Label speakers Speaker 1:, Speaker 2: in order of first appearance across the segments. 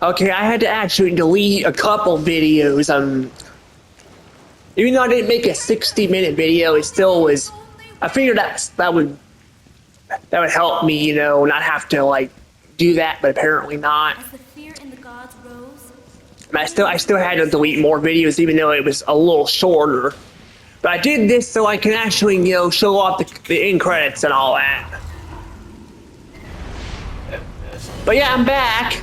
Speaker 1: Okay, I had to actually delete a couple videos. Even though I didn't make a 60-minute video, it still was. I figured that would help me, not have to like do that, but apparently not.
Speaker 2: As the fear in the gods rose,
Speaker 1: And I still had to delete more videos, even though it was a little shorter. But I did this so I can actually, show off the end credits and all that. But yeah, I'm back.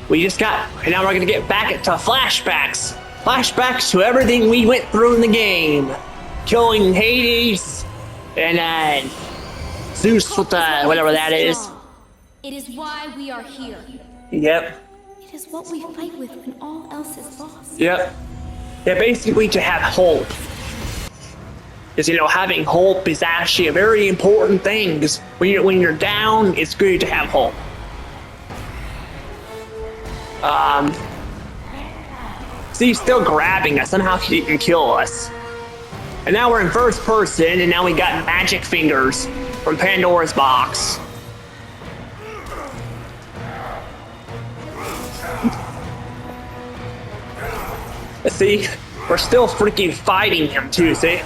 Speaker 1: And now we're gonna get back into flashbacks. Flashbacks to everything we went through in the game. Killing Hades, and Zeus with whatever that is.
Speaker 2: it is why we are here.
Speaker 1: Yep.
Speaker 2: It is what we fight with when all else is lost.
Speaker 1: Yep. Yeah, basically to have hope. Because, having hope is actually a very important thing. Because when you're down, it's good to have hope. See, he's still grabbing us. Somehow he didn't kill us. And now we're in first person, and now we got magic fingers from Pandora's box. See, we're still freaking fighting him too, see?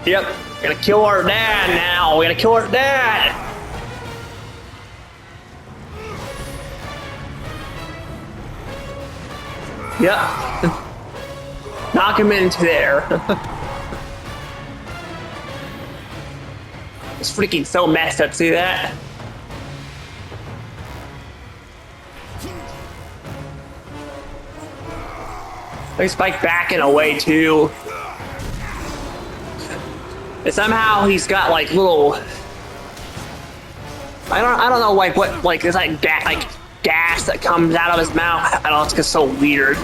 Speaker 1: Yep, we're gonna kill our dad now. We're gonna kill our dad. Yep. Knock him into there. It's freaking so messed up, see that? He's like backing away too. And somehow he's got like little, I don't know, like what, like there's like gas that comes out of his mouth. I don't know, it's just so weird.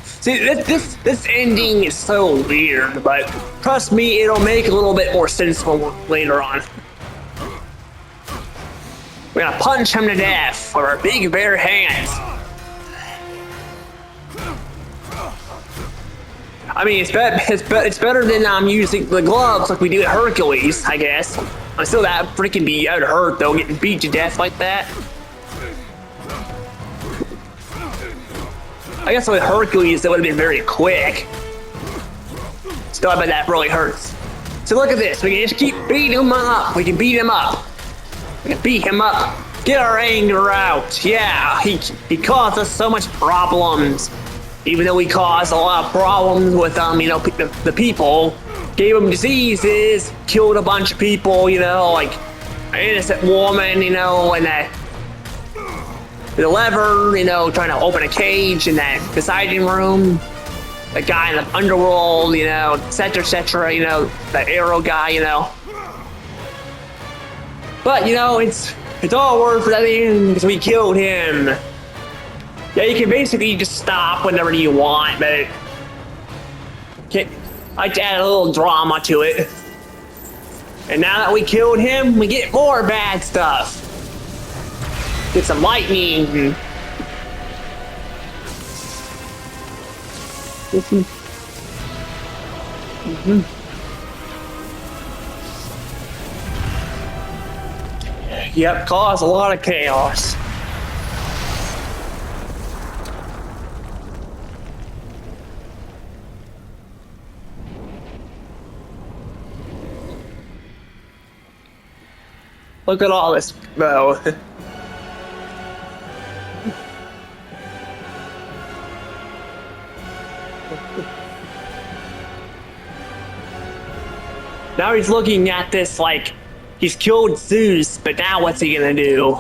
Speaker 1: See, this ending is so weird, but trust me, it'll make a little bit more sense later on. We're gonna punch him to death with our big bare hands. I mean, it's better than using the gloves like we do at Hercules, I guess. I still that freaking I'd hurt though, getting beat to death like that. I guess with Hercules that would have been very quick. Still, I bet that really hurts. So look at this. We can just keep beating him up. We can beat him up. We can beat him up. Get our anger out. Yeah, he caused us so much problems. Even though we caused a lot of problems with the people, gave them diseases, killed a bunch of people, like an innocent woman, and the lever, trying to open a cage in that Poseidon room, the guy in the underworld, etc., etc., the arrow guy, But it's all worth it at the end because we killed him. Yeah, you can basically just stop whenever you want, but I like to add a little drama to it. And now that we killed him, we get more bad stuff. Get some lightning. Yep, cause a lot of chaos. Look at all this, though. Now he's looking at this like he's killed Zeus, but now what's he gonna do?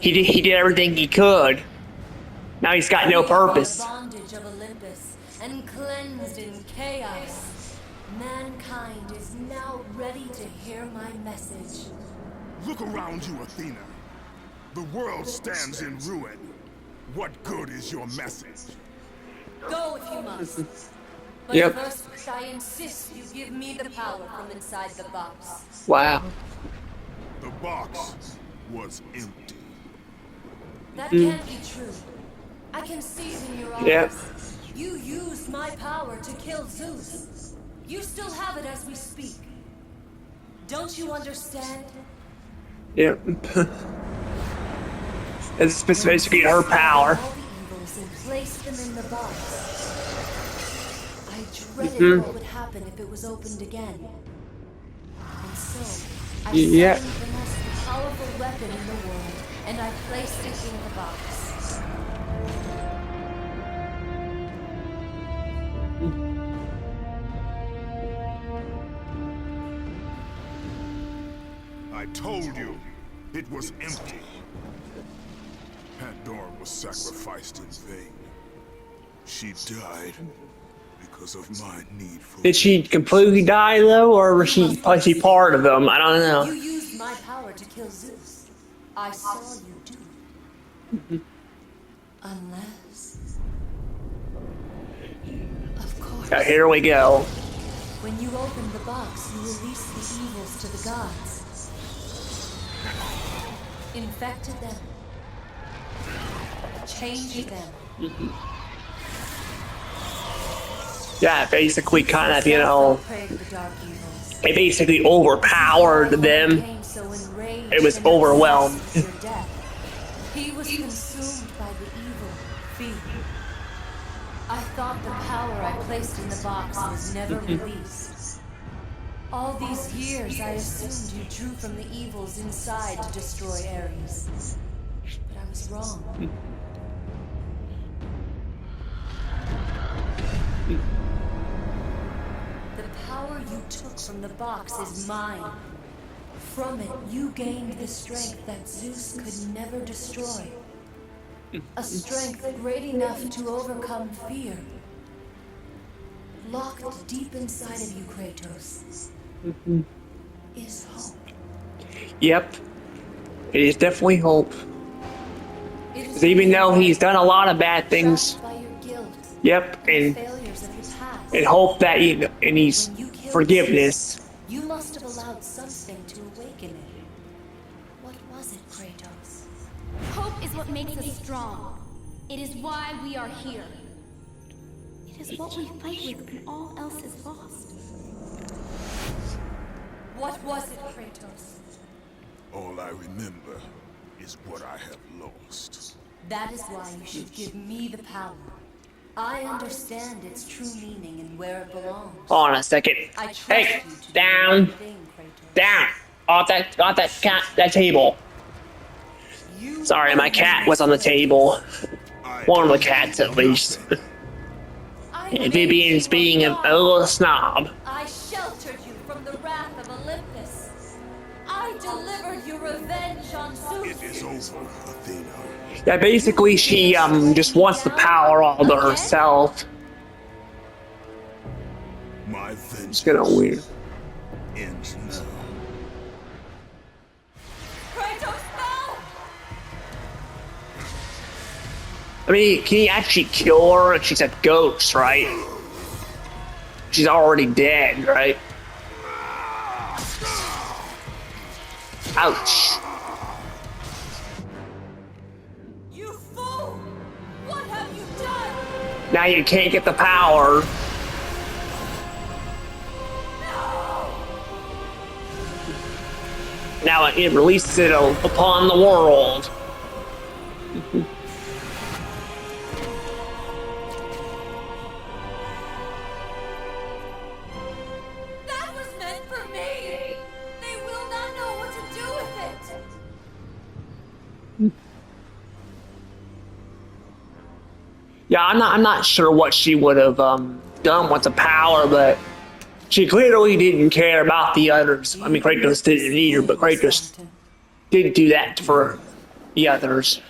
Speaker 1: He did everything he could. Now he's got no purpose.
Speaker 3: Bondage of Olympus and cleansed in chaos. Mankind is now ready to hear my message.
Speaker 4: Look around you, Athena. The world stands in ruin. What good is your message?
Speaker 3: Go if you must. But
Speaker 1: Yep.
Speaker 3: first, I insist you give me the power from inside the box.
Speaker 1: Wow.
Speaker 4: The box was empty.
Speaker 3: That can't be true. I can see it in your eyes.
Speaker 1: Yep.
Speaker 3: You used my power to kill Zeus. You still have it as we speak. Don't you understand?
Speaker 1: Yep. It's basically her power.
Speaker 3: All the evils and placed them in the box. I dreaded what would happen if it was opened again. And so, I
Speaker 1: Yeah.
Speaker 3: summoned the most powerful weapon in the world, and I placed it in the box.
Speaker 4: I told you, it was empty. Pandora was sacrificed in vain. She died because of my need for...
Speaker 1: Did she completely die though, or was she part of them? I don't
Speaker 3: You
Speaker 1: know.
Speaker 3: used my power to kill Zeus. I saw you do it. Unless... Of course.
Speaker 1: Here we go.
Speaker 3: When you opened the box, you released the evils to the gods. Infected them. Changed them.
Speaker 1: Yeah, basically kind of, you know,
Speaker 3: Prey of the dark evils.
Speaker 1: it basically overpowered them.
Speaker 3: Became so enraged
Speaker 1: It was
Speaker 3: and
Speaker 1: overwhelmed.
Speaker 3: obsessed with your death. He was consumed by the evil fear. I thought the power I placed in the box was never released. All these years I assumed you drew from the evils inside to destroy Ares. But I was wrong. The power you took from the box is mine. From it, you gained the strength that Zeus could never destroy. A strength great enough to overcome fear. Locked deep inside of you, Kratos, is hope.
Speaker 1: Yep. It is definitely hope.
Speaker 3: It
Speaker 1: 'Cause even though he's done a lot of bad things,
Speaker 3: trapped by your guilt,
Speaker 1: yep, and
Speaker 3: failures of your past.
Speaker 1: hope that he needs
Speaker 3: When you killed
Speaker 1: forgiveness.
Speaker 3: Zeus, you must have allowed something to awaken it. What was it, Kratos?
Speaker 2: Hope is what makes us strong. It is why we are here. It is what we fight with when all else is lost.
Speaker 3: What was it, Kratos?
Speaker 4: All I remember is what I have lost.
Speaker 3: That is why you should give me the power. I understand its true meaning and where it belongs.
Speaker 1: Hold on a second.
Speaker 3: I trust
Speaker 1: Hey,
Speaker 3: you to do
Speaker 1: down,
Speaker 3: the right thing, Kratos.
Speaker 1: down. Off that table.
Speaker 3: You
Speaker 1: Sorry, my cat was on the table. One of the cats, at least.
Speaker 3: I
Speaker 1: And
Speaker 3: made
Speaker 1: Vivian's
Speaker 3: you
Speaker 1: being a
Speaker 3: god.
Speaker 1: little snob.
Speaker 3: I sheltered you from the wrath of Olympus. I delivered you revenge on Zeus.
Speaker 4: It is over, Athena.
Speaker 1: Yeah, basically she just wants the power all to herself.
Speaker 4: My
Speaker 1: It's
Speaker 4: vengeance
Speaker 1: kind of weird.
Speaker 4: ends now.
Speaker 3: Kratos, no!
Speaker 1: I mean, can you actually kill her? She's a ghost, right? She's already dead, right? Ouch.
Speaker 3: You fool! What have you done?
Speaker 1: Now you can't get the power. Now it releases it upon the world.
Speaker 3: That was meant for me! They will not know what to do with it!
Speaker 1: Yeah, I'm not sure what she would have done with the power, but she clearly didn't care about the others. I mean, Kratos didn't either, but Kratos did do that for the others.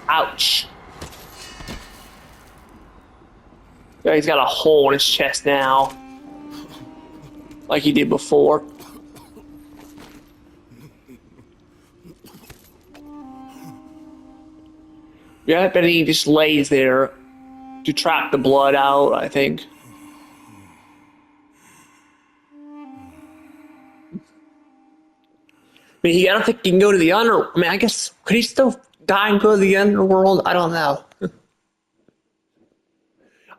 Speaker 1: Ouch. Yeah, he's got a hole in his chest now, like he did before. Yeah, but he just lays there to trap the blood out, I think. I mean, I don't think he can go to the under. I mean, I guess could he still die and go to the underworld? I don't know.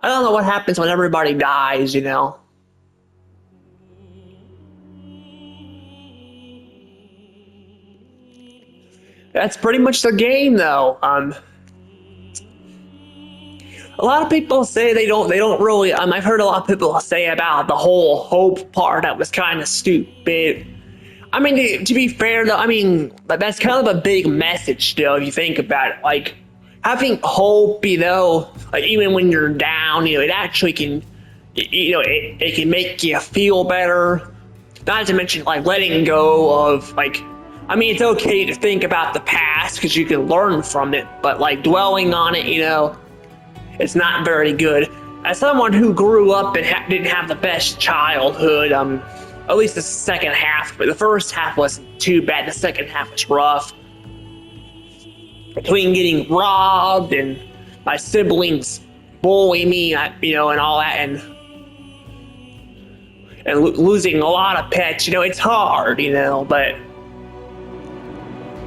Speaker 1: I don't know what happens when everybody dies. You know. That's pretty much the game, though. A lot of people say they don't really. I've heard a lot of people say about the whole hope part that was kind of stupid. I mean, to be fair, though, I mean, that's kind of a big message still, if you think about it. Like, having hope, like, even when you're down, it actually can, it can make you feel better. Not to mention, like, letting go of, like, I mean, it's okay to think about the past because you can learn from it, but, like, dwelling on it, it's not very good. As someone who grew up and didn't have the best childhood, at least the second half, but the first half wasn't too bad. The second half was rough. Between getting robbed and my siblings bullying me, and all that, and losing a lot of pets, it's hard, but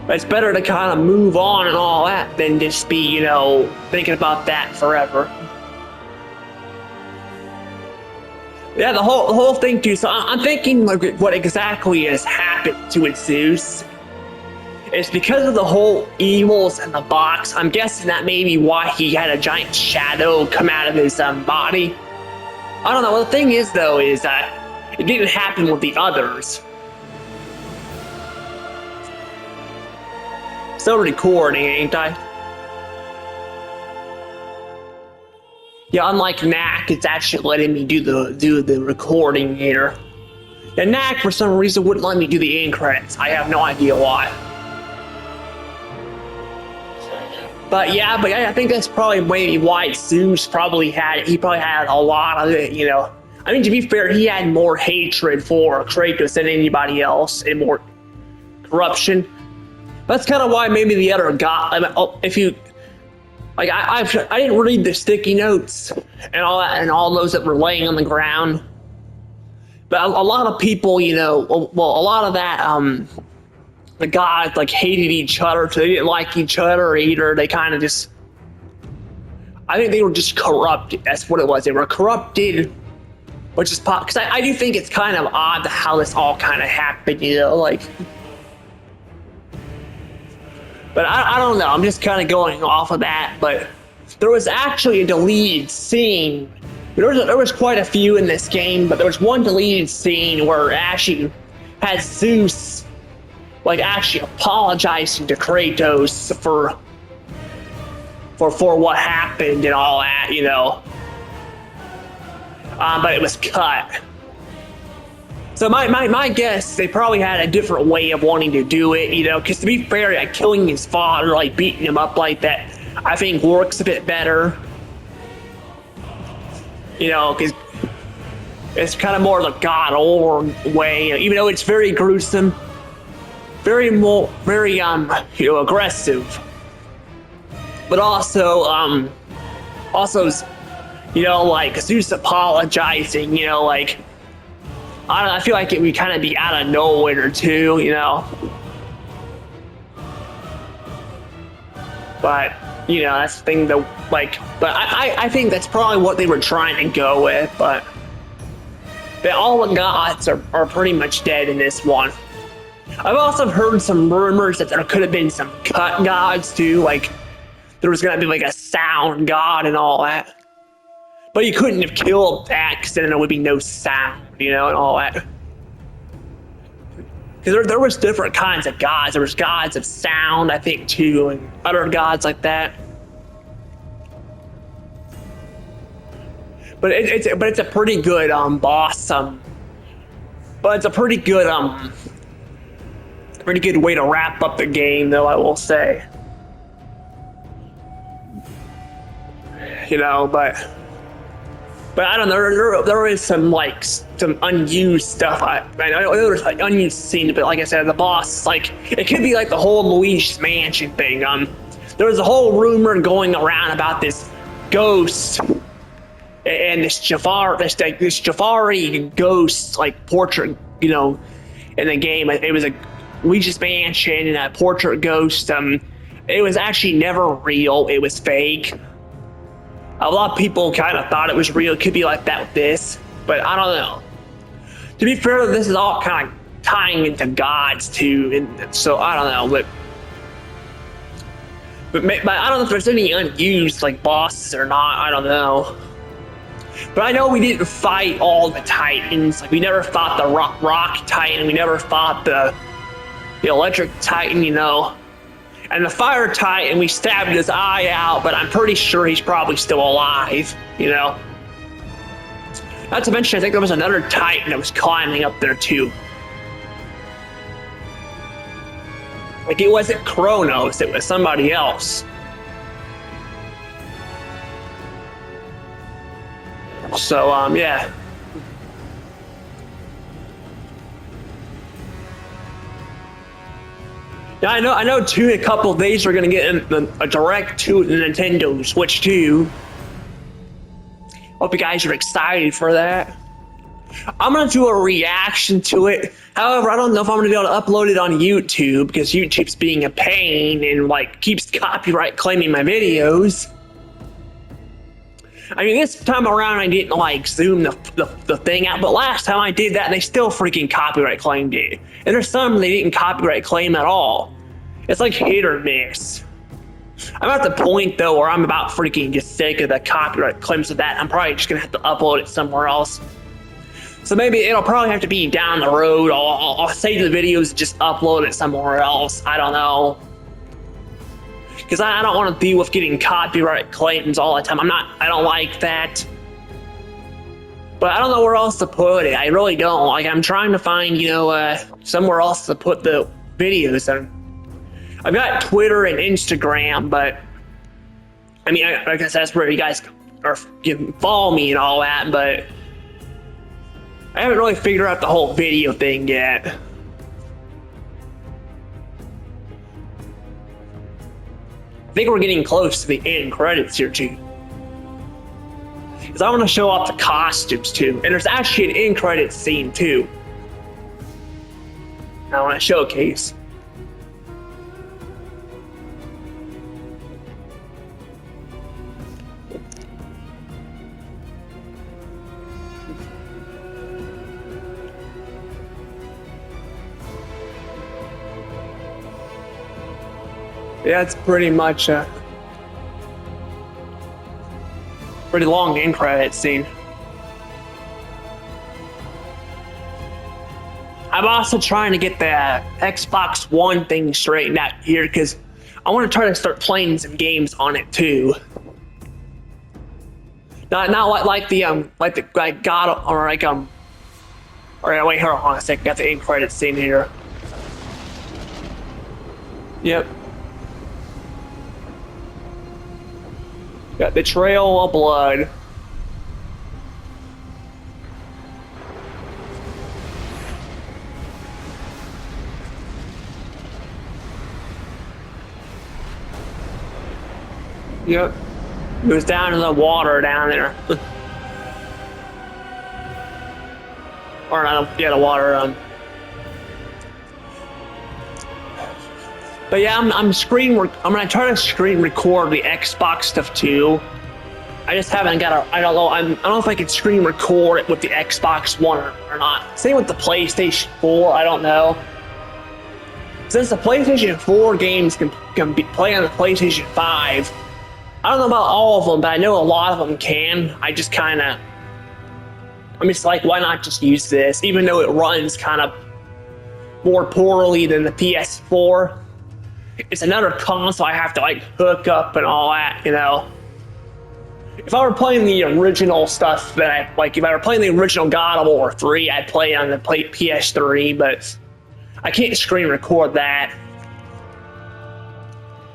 Speaker 1: it's better to kind of move on and all that than just be, thinking about that forever. Yeah, the whole thing too. So I'm thinking, like, what exactly has happened to Zeus. It's because of the whole evils in the box. I'm guessing that may be why he had a giant shadow come out of his body. I don't know. Well, the thing is, though, is that it didn't happen with the others. Still recording, ain't I? Yeah, unlike Knack, it's actually letting me do the recording here. And Knack, for some reason, wouldn't let me do the end credits. I have no idea why. But I think that's probably maybe why Zeus probably had it. He probably had a lot of it, I mean, to be fair, he had more hatred for Kratos than anybody else, and more corruption. That's kind of why maybe the other god. If you like, I didn't read the sticky notes and all that, and all those that were laying on the ground. But a lot of people, a lot of that, the gods like hated each other, so they didn't like each other either. They kind of just, I think they were just corrupted. That's what it was. They were corrupted, which is because I do think it's kind of odd how this all kind of happened, like. But I don't know, I'm just kind of going off of that, but there was actually a deleted scene. There was quite a few in this game, but there was one deleted scene where it actually had Zeus, like, actually apologizing to Kratos for what happened and all that, but it was cut. So my guess, they probably had a different way of wanting to do it, because to be fair, like, killing his father, like beating him up like that, I think works a bit better. Because it's kind of more the God or way, even though it's very gruesome, very aggressive, but also, like Zeus apologizing, like. I don't know, I feel like it would kind of be out of nowhere too, But, that's the thing that, like, but I think that's probably what they were trying to go with, but all the gods are pretty much dead in this one. I've also heard some rumors that there could have been some cut gods too, like, there was going to be like a sound god and all that. But you couldn't have killed that because then there would be no sound, and all that. Because there was different kinds of gods. There was gods of sound, I think, too, and other gods like that. But it's a pretty good boss. But it's a pretty good way to wrap up the game, though, I will say. But I don't know, there is some unused stuff. I know there's like unused scenes, but like I said, the boss, like, it could be like the whole Luigi's Mansion thing. There was a whole rumor going around about this ghost and this Jafari ghost, like, portrait, in the game. It was a Luigi's Mansion and a portrait ghost. It was actually never real. It was fake. A lot of people kind of thought it was real. It could be like that with this, but I don't know. To be fair, this is all kind of tying into gods too, and so I don't know. But But I don't know if there's any unused like bosses or not. I don't know. But I know we didn't fight all the Titans. Like we never fought the rock Titan. We never fought the electric Titan. You know. And the fire Titan, we stabbed his eye out, but I'm pretty sure he's probably still alive. You know. Not to mention, I think there was another Titan that was climbing up there too. Like it wasn't Kronos, it was somebody else. So, yeah. Yeah, I know too, in a couple of days we're gonna get a direct to the Nintendo Switch 2. Hope you guys are excited for that. I'm gonna do a reaction to it. However, I don't know if I'm gonna be able to upload it on YouTube because YouTube's being a pain and like keeps copyright claiming my videos. I mean, this time around I didn't like zoom the thing out, but last time I did that, they still freaking copyright claimed it. And there's some they didn't copyright claim at all. It's like hit or miss. I'm at the point though where I'm about freaking just sick of the copyright claims of that. I'm probably just gonna have to upload it somewhere else. So maybe it'll probably have to be down the road. I'll save the videos and just upload it somewhere else. I don't know. Because I don't want to deal with getting copyright claims all the time. I don't like that. But I don't know where else to put it. I really don't. Like, I'm trying to find, you know, somewhere else to put the videos. I've got Twitter and Instagram, but I mean, I guess that's where you guys can follow me and all that, but I haven't really figured out the whole video thing yet. I think we're getting close to the end credits here too. Because I want to show off the costumes too. And there's actually an end credits scene too. I want to showcase. Yeah, it's pretty much a pretty long end credit scene. I'm also trying to get the Xbox One thing straightened out here because I want to try to start playing some games on it too. Not like God or like All right, wait, hold on a second. Got the end credit scene here. Yep. Got the Trail of Blood. Yep. It was down in the water down there. Or not, yeah, the water. But yeah, I'm gonna try to screen record the Xbox stuff too. I just haven't got I don't know if I can screen record it with the Xbox One or not. Same with the PlayStation 4, I don't know. Since the PlayStation 4 games can be played on the PlayStation 5, I don't know about all of them, but I know a lot of them can. I'm just like, why not just use this? Even though it runs kind of more poorly than the PS4. It's another console I have to like hook up and all that, you know. If I were playing the original stuff if I were playing the original God of War 3, I'd play on the PS3, but I can't screen record that.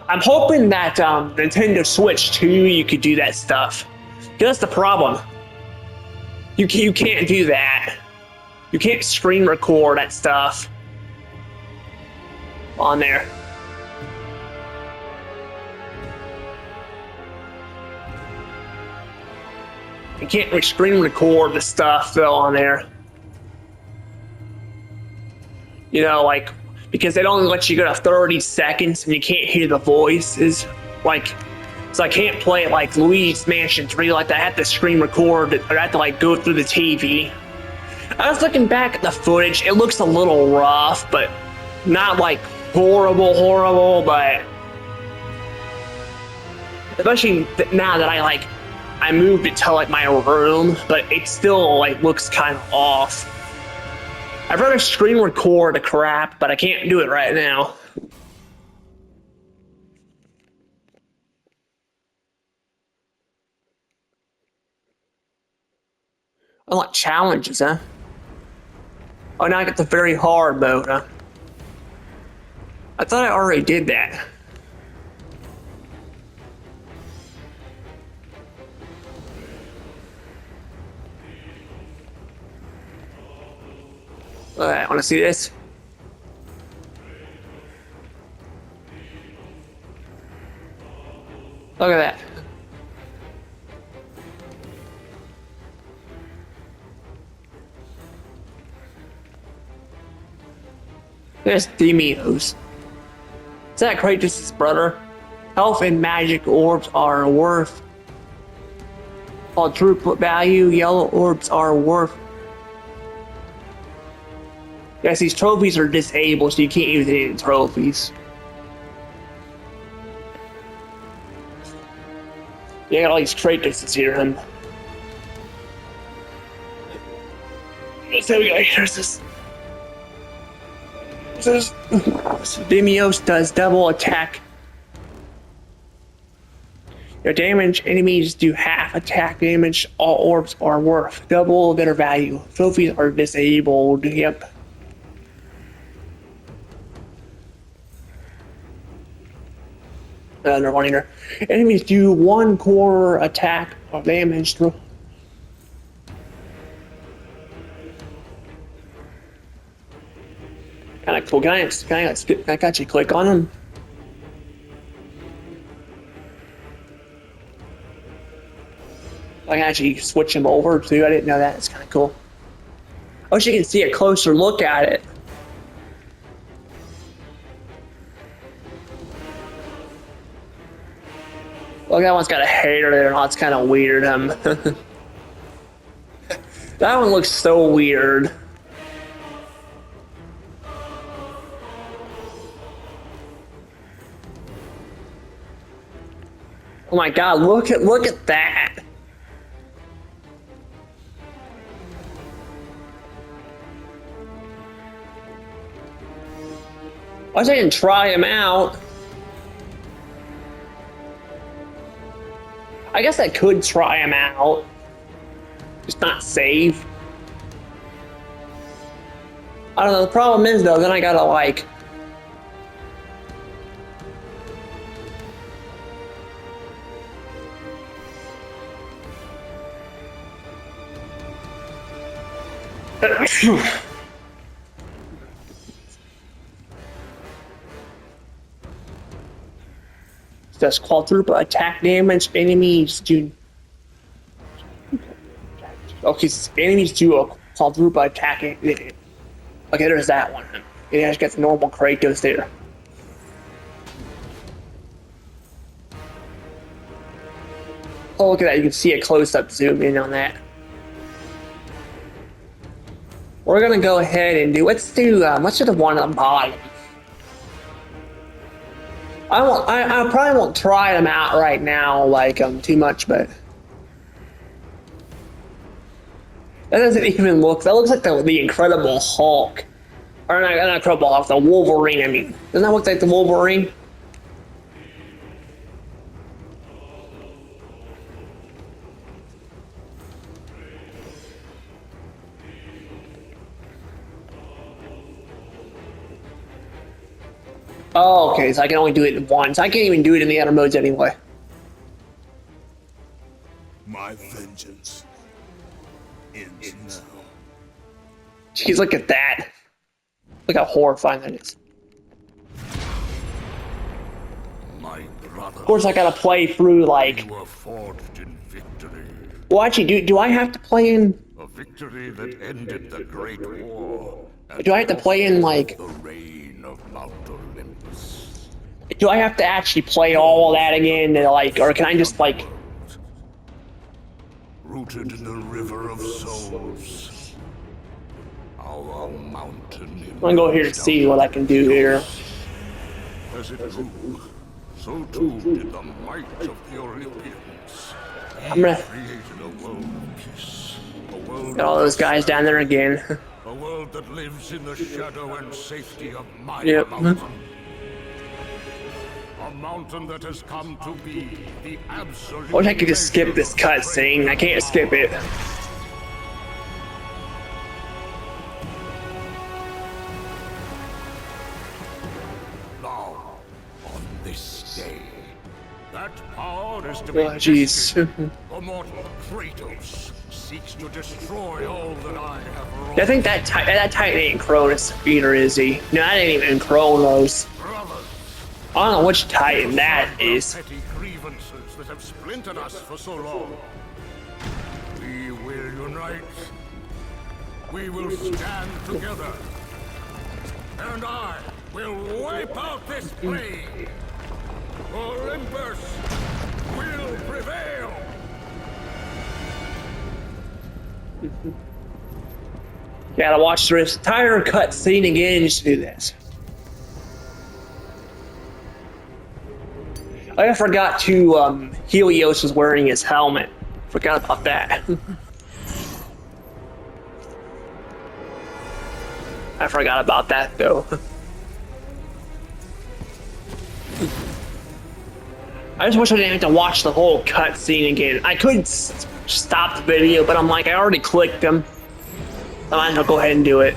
Speaker 1: I'm hoping that Nintendo Switch 2, you could do that stuff. Because that's the problem. You can't do that. You can't screen record that stuff on there. You can't screen record the stuff though on there. You know, like, because they don't let you go to 30 seconds and you can't hear the voices. Like, so I can't play it like Luigi's Mansion 3 like that. I have to screen record it, or I have to like go through the TV. I was looking back at the footage. It looks a little rough, but not like horrible, but Especially now that I moved it to like my room, but it still like looks kind of off. I'd rather screen record the crap, but I can't do it right now. Unlock challenges, huh? Oh, now I get the very hard mode, huh? I thought I already did that. Alright, wanna see this? Look at that. There's Demios. Is that Kratos' brother? Health and magic orbs are worth quadruple value. Yellow orbs are worth. Yes, these trophies are disabled, so you can't use any of the trophies. Yeah, got all these Kratos here, and let's say we got here's this. This Demios does double attack. Your damage enemies do half attack damage. All orbs are worth double their value. Trophies are disabled. Yep. Another one here. Enemies do one core attack of damage through. Kind of cool. Can I actually click on them? I can actually switch them over too. I didn't know that. It's kind of cool. I wish you could see a closer look at it. Look, that one's got a hater there. Oh, it's kind of weird. That one looks so weird. Oh my God! Look at that. I was saying try him out. I guess I could try him out. Just not save. I don't know, the problem is though, then I gotta like... Does quadruple attack damage. Enemies do. Okay, enemies do a quadruple attack. Okay, there's that one. It just gets normal Kratos there. Oh, look at that. You can see a close-up zoom in on that. We're gonna go ahead and do. Let's do the one on the bottom. I probably won't try them out right now, like too much, but that doesn't even look. That looks like the Incredible Hulk, or not Incredible Hulk, the Wolverine. I mean, doesn't that look like the Wolverine? Oh, okay, so I can only do it once. I can't even do it in the other modes anyway.
Speaker 4: My vengeance ends now.
Speaker 1: Jeez, look at that. Look how horrifying that is.
Speaker 4: My brother.
Speaker 1: Of course, I gotta play through, like...
Speaker 4: You were forged in victory.
Speaker 1: Well, actually, do I have to play in...
Speaker 4: A victory that ended the Great War.
Speaker 1: Do I have to play in, like...
Speaker 4: The reign of Mount Olympus.
Speaker 1: Do I have to actually play all of that again, like, or can I just, like...
Speaker 4: Rooted in the river of souls. Our mountain.
Speaker 1: I'm gonna go here to see what I can do here.
Speaker 4: As it grew, so too did the might of the Olympians.
Speaker 1: I'm gonna
Speaker 4: Created a world of peace. A world
Speaker 1: get all those guys down there again.
Speaker 4: A world that lives in the shadow and safety of my
Speaker 1: Yep.
Speaker 4: mountain. A mountain that has come to be the absolute.
Speaker 1: I wish I could just skip this cutscene. I can't skip it.
Speaker 4: Now, on this day, that power is to
Speaker 1: Oh,
Speaker 4: be
Speaker 1: jeez.
Speaker 4: tested. The mortal Kratos seeks to destroy all that I have wrought.
Speaker 1: I think that Titan ain't Cronus either, is he? No, that ain't even Kronos.
Speaker 4: Brothers,
Speaker 1: I don't know which Titan that
Speaker 4: the
Speaker 1: is.
Speaker 4: petty grievances that have splintered us for so long. We will unite. We will stand together. And I will wipe out this plague. Olympus will prevail.
Speaker 1: Gotta watch this entire cutscene again just to do this. I forgot to, Helios was wearing his helmet. Forgot about that. I forgot about that, though. I just wish I didn't have to watch the whole cutscene again. I could stop the video, but I'm like, I already clicked them. I might as well go ahead and do it.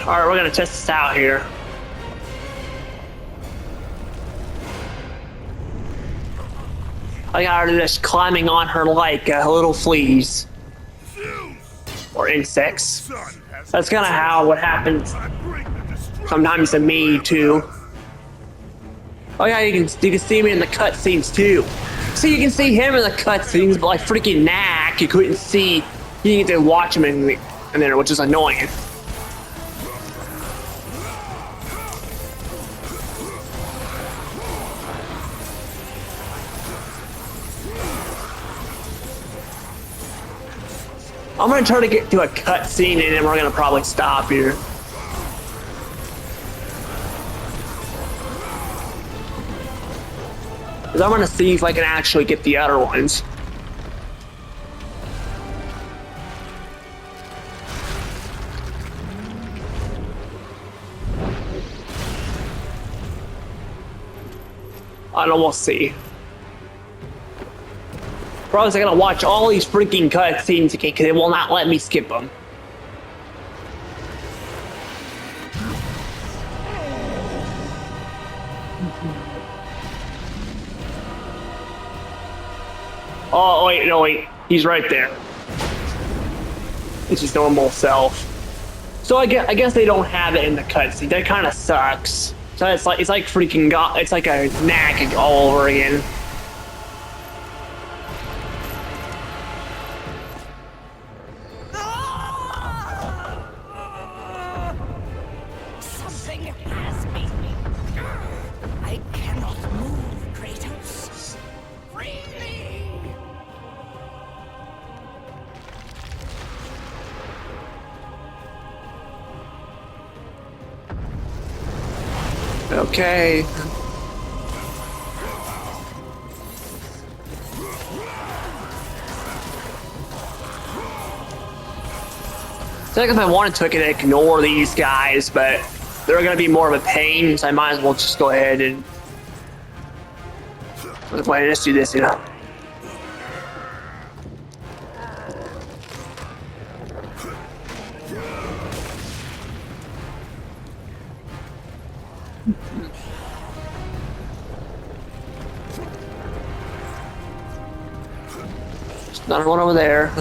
Speaker 1: Alright, we're gonna test this out here. I got her just climbing on her like little fleas. Or insects. That's kind of how what happens sometimes to me too. Oh yeah, you can see me in the cutscenes too. See, you can see him in the cutscenes, but like freaking Knack, you couldn't see. You didn't get to watch him in there, which is annoying. I'm gonna try to get to a cutscene and then we're gonna probably stop here. Cause I'm gonna see if I can actually get the other ones. I don't know, we'll see. Probably gonna watch all these freaking cutscenes again because it will not let me skip them. Oh wait, no wait, he's right there. It's his normal self. So I guess they don't have it in the cutscene. That kind of sucks. So it's like freaking it's like a Knack all over again.
Speaker 5: Something has me. I cannot move, Kratos. Free me!
Speaker 1: Okay. I think if I wanted to, I could ignore these guys, but they're gonna be more of a pain, so I might as well just go ahead and just do this, you know. There's another one over there.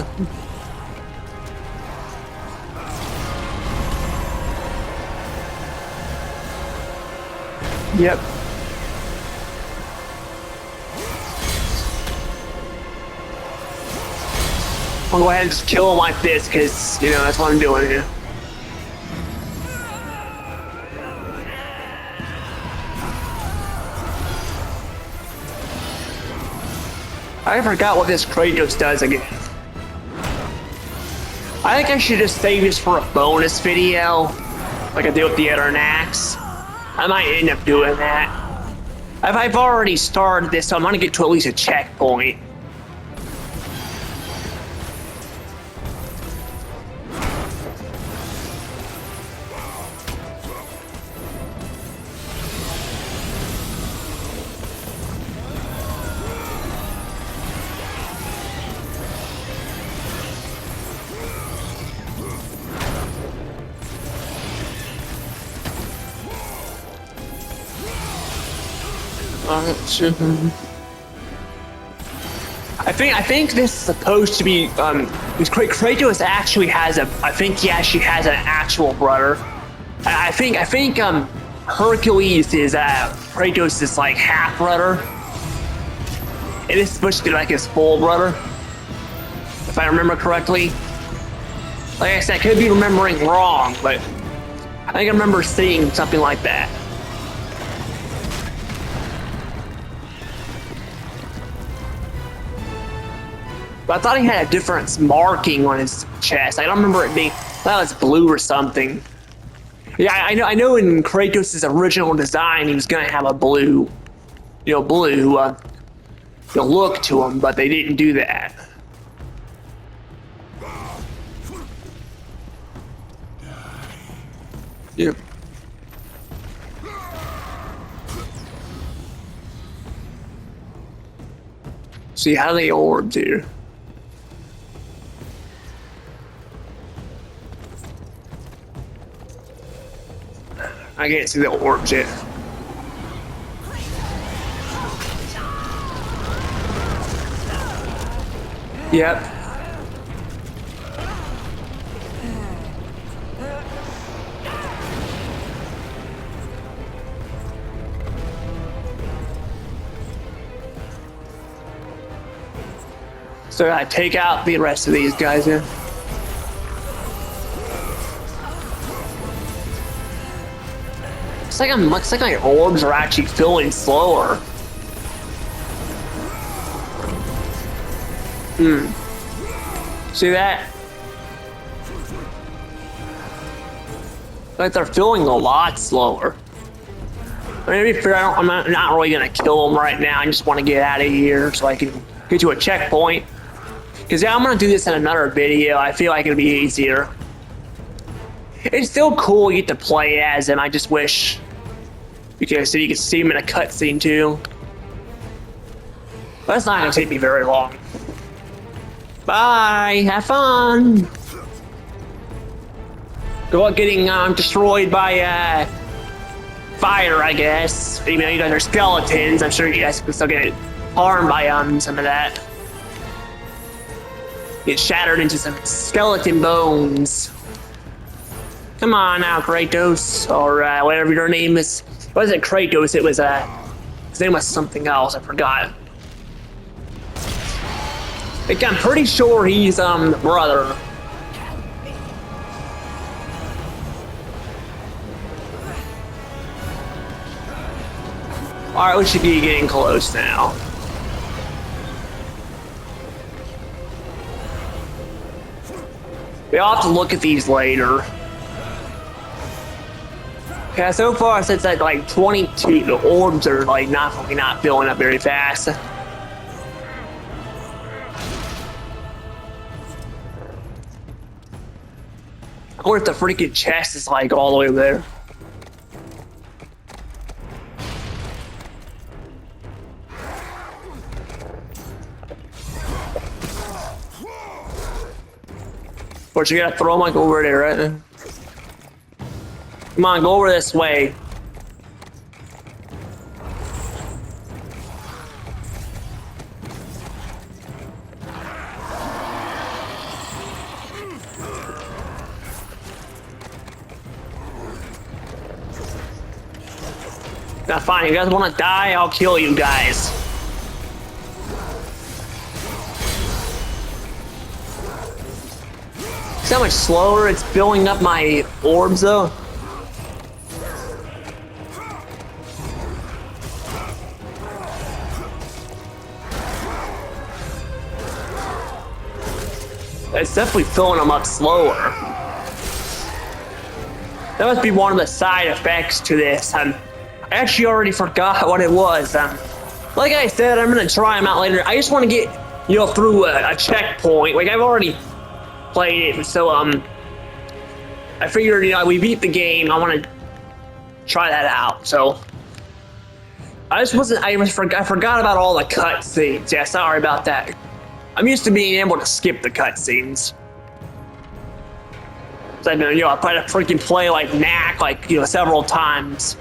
Speaker 1: Yep. I'll go ahead and just kill him like this, because, you know, that's what I'm doing here. I forgot what this Kratos does again. I think I should just save this for a bonus video, like I did with the other Nax. I might end up doing that. I've already started this, so I'm gonna get to at least a checkpoint. I think this is supposed to be because Kratos actually has I think he actually has an actual brother. I think Hercules is Kratos' like half brother. It is supposed to be like his full brother, if I remember correctly. Like I said, I could be remembering wrong, but I think I remember seeing something like that. But I thought he had a different marking on his chest. I don't remember it being, I thought it was blue or something. Yeah, I know in Kratos' original design he was gonna have a blue look to him, but they didn't do that. Yep. See how they orbs here. I can't see the orbs yet. Yep. So I take out the rest of these guys here. Looks like my orbs are actually filling slower. See that? Like they're filling a lot slower. I mean, to be fair, I'm not really gonna kill them right now. I just want to get out of here so I can get to a checkpoint. Because yeah, I'm gonna do this in another video. I feel like it'll be easier. It's still cool you get to play as him. I just wish you could see him in a cutscene too. But that's not gonna take me very long. Bye. Have fun. Good luck getting destroyed by fire, I guess. Even though you guys are skeletons, I'm sure you guys can still get harmed by some of that. Get shattered into some skeleton bones. Come on now, Kratos, or whatever your name is. It wasn't Kratos, it was his name was something else, I forgot. Like, I'm pretty sure he's the brother. Alright, we should be getting close now. We'll have to look at these later. Yeah, so far since at like 22, the orbs are like not filling up very fast. I wonder if the freaking chest is like all the way over there. But you gotta throw them like over there, right? Come on, go over this way. Now fine, you guys wanna die? I'll kill you guys. See how much slower it's filling up my orbs though? It's definitely filling them up slower. That must be one of the side effects to this. I actually already forgot what it was. Like I said, I'm gonna try them out later. I just want to get, through a checkpoint. Like, I've already played it, so I figured, we beat the game. I want to try that out. So I forgot about all the cutscenes. Yeah, sorry about that. I'm used to being able to skip the cutscenes. So I know, I tried to freaking play like Knack, several times.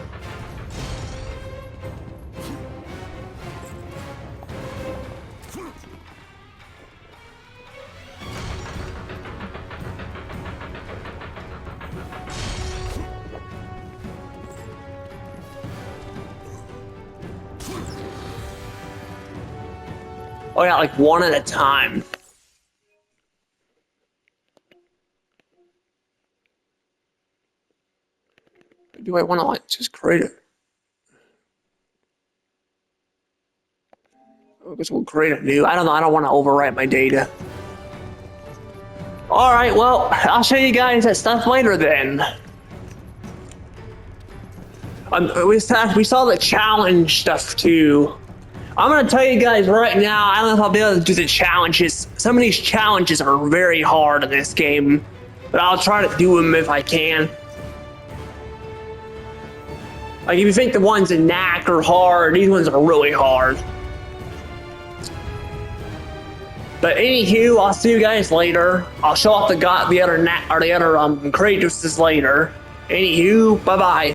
Speaker 1: Oh yeah, like one at a time. Do I want to just create it? I guess we'll create a new. I don't know. I don't want to overwrite my data. All right. Well, I'll show you guys that stuff later then. We saw the challenge stuff too. I'm gonna tell you guys right now, I don't know if I'll be able to do the challenges. Some of these challenges are very hard in this game, but I'll try to do them if I can. Like, if you think the ones in Knack are hard, these ones are really hard. But anywho, I'll see you guys later. I'll show off the other Kratoses later. Anywho, bye bye.